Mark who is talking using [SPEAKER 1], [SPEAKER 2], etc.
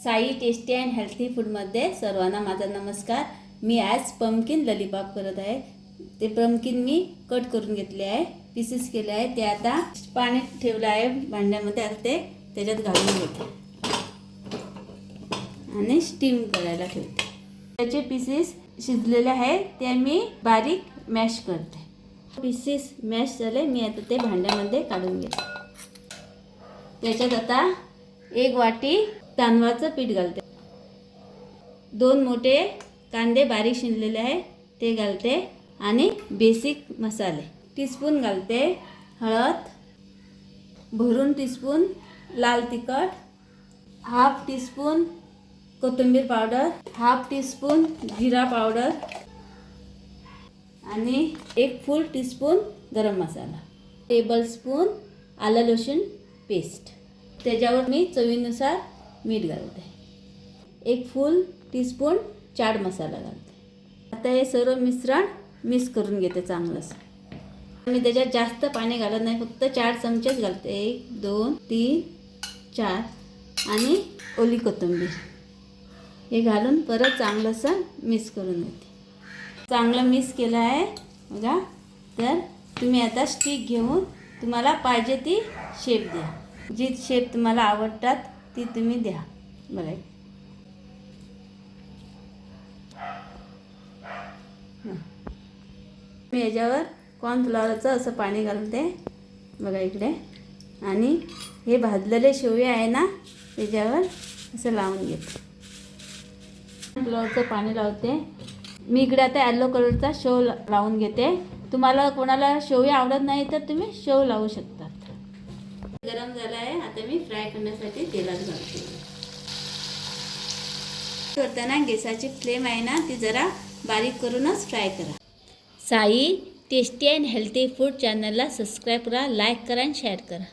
[SPEAKER 1] Sai tasty and healthy फूडमध्ये सर्वांना माझा नमस्कार। मी आज पंपकिन लॉलीपॉप करत आहे। ते पंपकिन मी कट करून घेतले आहे, पीसेस केले आहे। ते आता पाण्यात ठेवले आहे भांड्यामध्ये। आता ते त्याच्यात घालून घेते आणि स्टीम करायला ठेवते। त्याचे पीसेस शिजलेले आहे ते मी बारीक मॅश करते। पीसेस मॅश झाले, मी आता ते भांड्यामध्ये काढून घेते। त्याच्यात आता 1 वाटी तांदळाचं पीठ घालते, 2 मोठे कांदे बारीक शिनलेले आहे ते घालते आणि बेसिक मसाले टीस्पून घालते। हळद भरून टीस्पून, लाल तिखट हाफ टीस्पून, कोथिंबीर पावडर हाफ टीस्पून, जिरा पावडर आणि 1 फुल टीस्पून गरम मसाला, टेबलस्पून आलं लसूण पेस्ट। त्याच्यावर मी चवीनुसार मीठ घालते, 1 फुल टीस्पून चाट मसाला घालते। आता हे सर्व मिश्रण मिक्स करून घेते चांगलंच। मी त्याच्यात जास्त पाणी घालत नाही, फक्त 4 चमचेच घालते। 1 2 3 4 आणि ओली कोथिंबीर हे घालून परत चांगलंसं मिक्स करून घेते। चांगलं मिक्स केलं आहे बघा। तर तुम्ही आता स्टिक घेऊन तुम्हाला पाहिजे ती शेप द्या, जी शेप तुम्हाला आवडतात ती तुम्ही द्या बघा। मी याच्यावर कॉर्नफ्लॉवरचं असं पाणी घालते बघा इकडे, आणि हे भाजलेले शेवया आहे ना त्याच्यावर असं लावून घेते। कॉर्नफ्लॉवरचं पाणी लावते मी इकडे। आता येलो कलरचा शेव लावून घेते। तुम्हाला कोणाला शेवया आवडत नाही तर तुम्ही शेव लावू शकतात। गरम झाला आहे, आता मी फ्राय करण्यासाठी तेलात घालते। करताना गॅसची फ्लेम आहे ना ती जरा बारीक करूनच फ्राय करा। Sai tasty and healthy food चॅनलला सबस्क्राईब करा, लाईक करा आणि शेअर करा।